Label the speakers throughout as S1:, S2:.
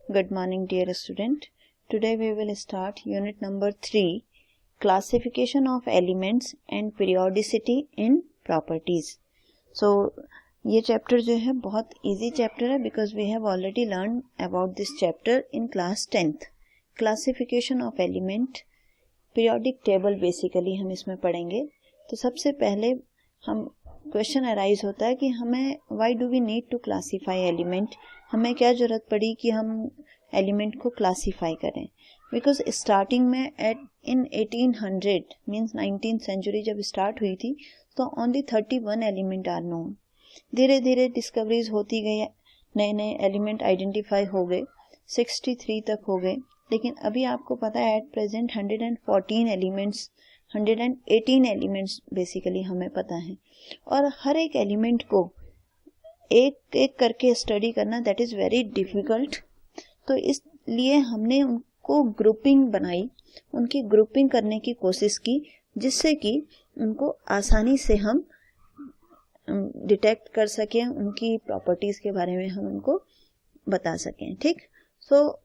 S1: Good morning, dear student. Today we will start unit number 3, classification of elements and periodicity in properties. So ये chapter जो है बहुत easy chapter है because we have already learned about this chapter in class 10th. Classification of element, periodic table basically हम इसमें पढ़ेंगे. तो सबसे पहले हम क्वेश्चन अराइज होता है कि हमें why do we need to classify element, हमें क्या ज़रूरत पड़ी कि हम एलिमेंट को क्लासीफाई करें. बिकॉज स्टार्टिंग में इन 1800 मीन्स 19th सेंचुरी जब स्टार्ट हुई थी तो ओनली 31 एलिमेंट आर नोन. धीरे धीरे डिस्कवरीज होती गई, नए नए एलिमेंट आइडेंटिफाई हो गए, 63 तक हो गए. लेकिन अभी आपको पता है एट प्रेजेंट 118 एलिमेंट्स बेसिकली हमें पता है. और हर एक एलिमेंट को एक एक करके स्टडी करना दैट इज़ वेरी डिफ़िकल्ट. तो इसलिए हमने उनको ग्रुपिंग बनाई, उनकी ग्रुपिंग करने की कोशिश की जिससे कि उनको आसानी से हम डिटेक्ट कर सकें, उनकी प्रॉपर्टीज़ के बारे में हम उनको बता सकें. ठीक. So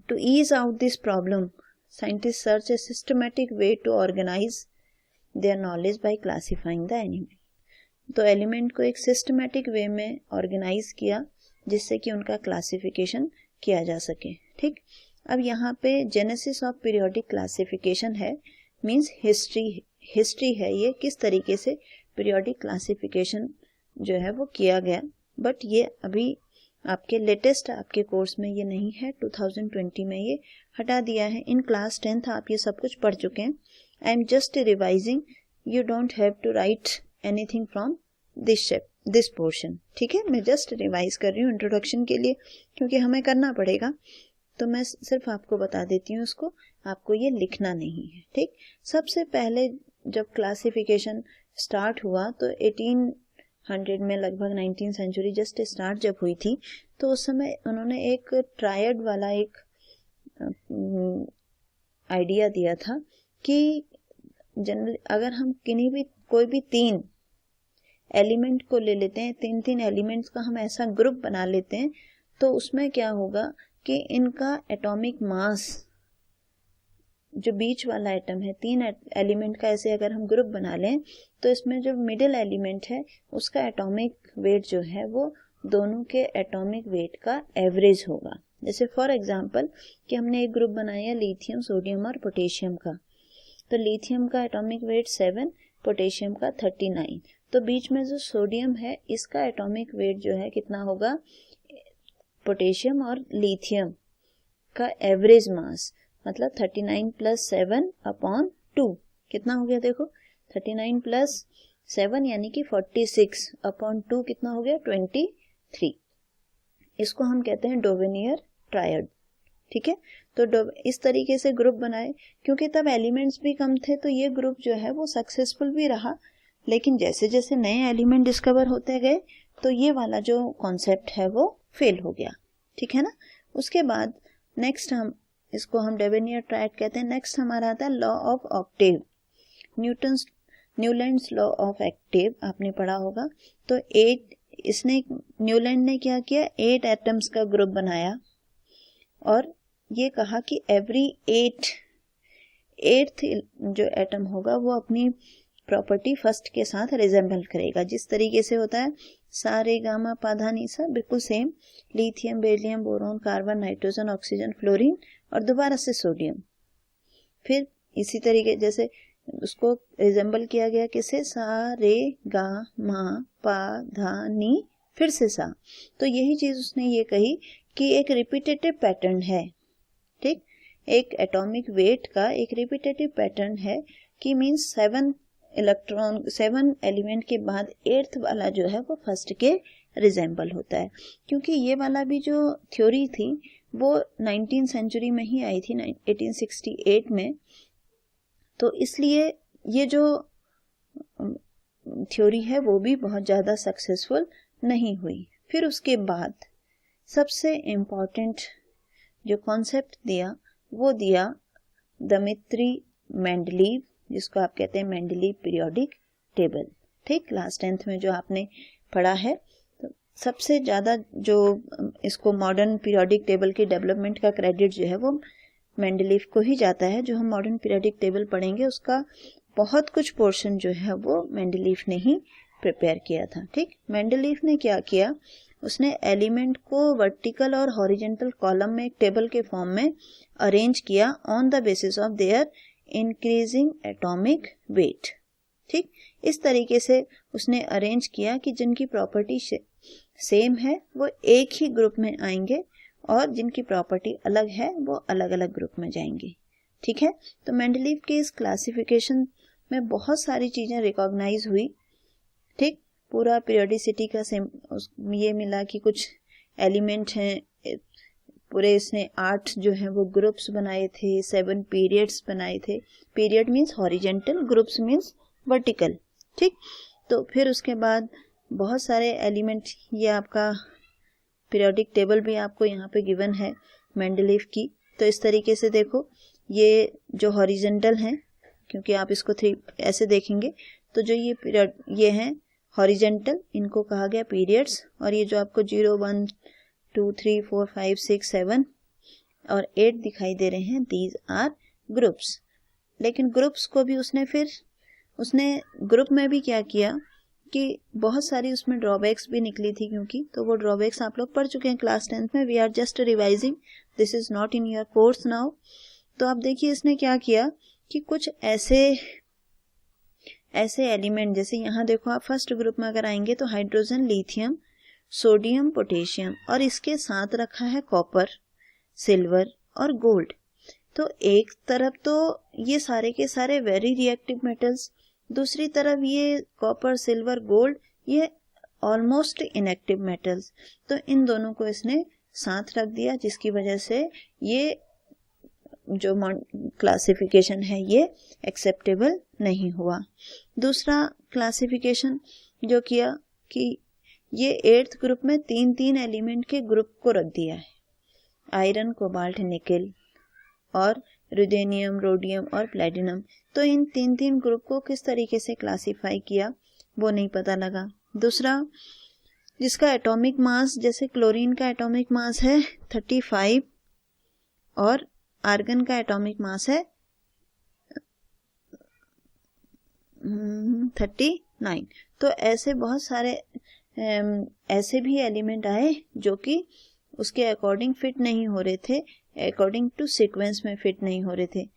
S1: to ease out this problem scientists search a systematic way to organize their knowledge by classifying the element. तो एलिमेंट को एक सिस्टमेटिक वे में ऑर्गेनाइज किया जिससे कि उनका क्लासिफिकेशन किया जा सके. ठीक. अब यहाँ पे जेनेसिस ऑफ पीरियोडिक क्लासिफिकेशन है, मींस हिस्ट्री है ये किस तरीके से पीरियोडिक क्लासिफिकेशन जो है वो किया गया. बट ये अभी आपके लेटेस्ट आपके कोर्स में ये नहीं है, 2020 में ये हटा दिया है. इन क्लास 10th आप ये सब कुछ पढ़ चुके हैं. I am just revising, you don't have to write anything from this portion. ठीक है, मैं जस्ट रिवाइज कर रही हूँ इंट्रोडक्शन के लिए क्योंकि हमें करना पड़ेगा. तो मैं सिर्फ आपको बता देती हूँ उसको, आपको ये लिखना नहीं है. ठीक. सबसे पहले जब क्लासिफिकेशन स्टार्ट हुआ तो 1800 में, लगभग 19th सेंचुरी जस्ट स्टार्ट जब हुई थी, तो उस समय उन्होंने एक ट्रायड वाला एक आइडिया दिया था कि जनरल अगर हम कोई भी 3 एलिमेंट को ले लेते हैं, 3 एलिमेंट्स का हम ऐसा ग्रुप बना लेते हैं, तो उसमें क्या होगा कि इनका एटॉमिक मास जो बीच वाला एटम है, 3 एलिमेंट का ऐसे अगर हम ग्रुप बना लें तो इसमें जो मिडिल एलिमेंट है उसका एटॉमिक वेट जो है वो दोनों के एटॉमिक वेट का एवरेज होगा. जैसे फॉर एग्जांपल कि हमने एक ग्रुप बनाया लिथियम, सोडियम और पोटेशियम का, तो लिथियम का एटॉमिक वेट 7, पोटेशियम का 39. तो बीच में जो सोडियम है इसका एटॉमिक वेट जो है कितना होगा, पोटेशियम और लिथियम का एवरेज मास मतलब 39 + 7 / 2 कितना हो गया. देखो 39 + 7 यानी कि 46 / 2 कितना हो गया, 23. इसको हम कहते हैं डोवेनियर ट्रायड. ठीक है. तो इस तरीके से ग्रुप बनाए क्योंकि तब एलिमेंट्स भी कम थे, तो ये ग्रुप जो है वो सक्सेसफुल भी रहा. लेकिन जैसे जैसे नए एलिमेंट डिस्कवर होते गए तो ये वाला जो कॉन्सेप्ट है वो फेल हो गया. ठीक है ना. उसके बाद नेक्स्ट इसको हम डोवेनियर ट्रायड कहते हैं. नेक्स्ट हमारा आता है law of Octave, Newlands law of Octave आपने पढ़ा होगा. तो न्यूलैंड ने क्या किया, 8 एटम्स का ग्रुप बनाया और ये कहा कि एवरी 8th जो एटम होगा वो अपनी प्रॉपर्टी फर्स्ट के साथ रिजेंबल करेगा. जिस तरीके से होता है सा रे गा मा पा धा नी सा, बिल्कुल same. Lithium, beryllium, boron, carbon, nitrogen, oxygen, fluorine और दोबारा से सोडियम. फिर इसी तरीके जैसे उसको रिजेंबल किया गया किसे, सा रे गा मा पा धा नी, फिर से सा. तो यही चीज उसने ये कही कि एक रिपीटेटिव पैटर्न है. ठीक. एक एटॉमिक वेट का एक रिपीटेटिव पैटर्न है कि मीन्स 7 एलिमेंट के बाद 8th वाला जो है वो फर्स्ट के रिजेंबल होता है. क्योंकि ये वाला भी जो थ्योरी थी वो 19th सेंचुरी में ही आई थी, 1868 में. तो इसलिए ये जो थ्योरी है वो भी बहुत ज़्यादा सक्सेसफुल नहीं हुई. फिर उसके बाद सबसे इम्पॉर्टेंट जो कॉन्सेप्ट दिया वो दिया दमित्री मेंडलीव, जिसको आप कहते हैं मेंडलीव पीरियोडिक टेबल. ठीक. क्लास 10th में जो आपने पढ़ा है, तो सबसे ज़्यादा जो इसको मॉडर्न पीरियोडिक टेबल की डेवलपमेंट का क्रेडिट जो है वो मेंडलीफ को ही जाता है। जो हम मॉडर्न पीरियोडिक टेबल पढ़ेंगे उसका बहुत कुछ पोर्शन जो है वो मेंडलीफ ने ही प्रिपेयर किया था। ठीक, मेंडलीफ ने क्या किया, उसने एलिमेंट को वर्टिकल और हॉरिजेंटल कॉलम में एक टेबल के फॉर्म में अरेंज किया on the basis of their increasing atomic weight. ठीक, इस तरीके से उसने अरेंज किया कि जिनकी प्रॉपर्टी सेम है वो एक ही ग्रुप में आएंगे और जिनकी प्रॉपर्टी अलग है वो अलग अलग ग्रुप में जाएंगे। ठीक है, तो मेंडलीफ के इस क्लासिफिकेशन में बहुत सारी चीजें रिकॉग्नाइज हुई। ठीक, पूरा पीरियोडिसिटी का ये मिला कि कुछ एलिमेंट हैं, पूरे इसने 8 जो है वो ग्रुप्स बनाए थे, 7 पीरियड्स बनाए थे। Period means horizontal, groups means vertical. ठीक, तो फिर उसके बाद बहुत सारे एलिमेंट, ये आपका पीरियोडिक टेबल भी आपको यहाँ पे गिवन है मेंडलीफ की। तो इस तरीके से देखो, ये जो हॉरिजेंटल हैं, क्योंकि आप इसको 3 ऐसे देखेंगे, तो जो ये पीरियड ये हैं हॉरिजेंटल, इनको कहा गया पीरियड्स। और ये जो आपको 0, 1, 2, 3, 4, 5, 6, 7 और 8 दिखाई दे रहे हैं, दीज आर ग्रुप्स। लेकिन ग्रुप्स को भी उसने ग्रुप में भी क्या किया कि बहुत सारी उसमें ड्रॉबैक्स भी निकली थी, क्योंकि तो वो ड्रॉबैक्स आप लोग पढ़ चुके हैं क्लास 10th में। We are just revising, this is not in your course now. तो आप देखिए इसने क्या किया कि कुछ ऐसे एलिमेंट, जैसे यहाँ देखो आप फर्स्ट ग्रुप में अगर आएंगे तो हाइड्रोजन, लिथियम, सोडियम, पोटेशियम, और इसके साथ रखा है कॉपर, सिल्वर और गोल्ड। तो एक तरफ तो ये सारे के सारे वेरी रिएक्टिव मेटल्स, दूसरी तरफ ये कॉपर, सिल्वर, गोल्ड, ये ऑलमोस्ट इनएक्टिव मेटल्स। तो इन दोनों को इसने साथ रख दिया, जिसकी वजह से ये जो क्लासिफिकेशन है ये एक्सेप्टेबल नहीं हुआ। दूसरा क्लासिफिकेशन जो किया कि ये 8th ग्रुप में 3 एलिमेंट के ग्रुप को रख दिया है, आयरन, कोबाल्ट, निकेल और रुथेनियम, रोडियम और प्लेटिनम। तो इन 3 ग्रुप को किस तरीके से क्लासिफाई किया वो नहीं पता लगा। दूसरा, जिसका एटॉमिक मास, जैसे क्लोरीन का एटॉमिक मास है 35 और आर्गन का एटॉमिक मास है 39। तो ऐसे बहुत सारे ऐसे भी एलिमेंट आए जो कि उसके अकॉर्डिंग फिट नहीं हो रहे थे, अकॉर्डिंग टू सीक्वेंस में फिट नहीं हो रहे थे।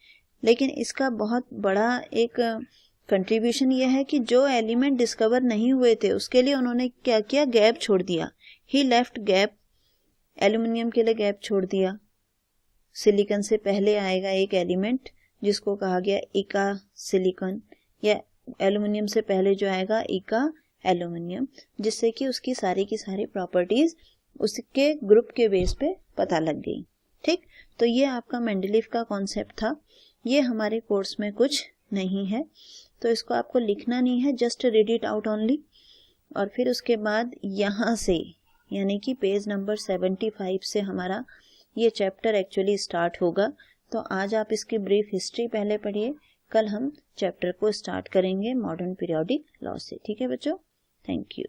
S1: लेकिन इसका बहुत बड़ा एक कंट्रीब्यूशन यह है कि जो एलिमेंट डिस्कवर नहीं हुए थे उसके लिए उन्होंने क्या किया, गैप छोड़ दिया। ही लेफ्ट गैप, एल्यूमिनियम के लिए गैप छोड़ दिया। सिलिकॉन से पहले आएगा एक एलिमेंट जिसको कहा गया इका सिलिकॉन, या एल्यूमिनियम से पहले जो आएगा इका एल्यूमिनियम, जिससे कि उसकी सारी की सारी प्रॉपर्टीज उसके ग्रुप के बेस पे पता लग गई। ठीक, तो ये आपका मेंडलीफ का कॉन्सेप्ट था। ये हमारे कोर्स में कुछ नहीं है, तो इसको आपको लिखना नहीं है, just read it out only. और फिर उसके बाद यहाँ से यानी कि पेज नंबर 75 से हमारा ये चैप्टर एक्चुअली स्टार्ट होगा। तो आज आप इसकी ब्रीफ हिस्ट्री पहले पढ़िए, कल हम चैप्टर को स्टार्ट करेंगे मॉडर्न पीरियोडिक लॉ से। ठीक है बच्चों, थैंक यू।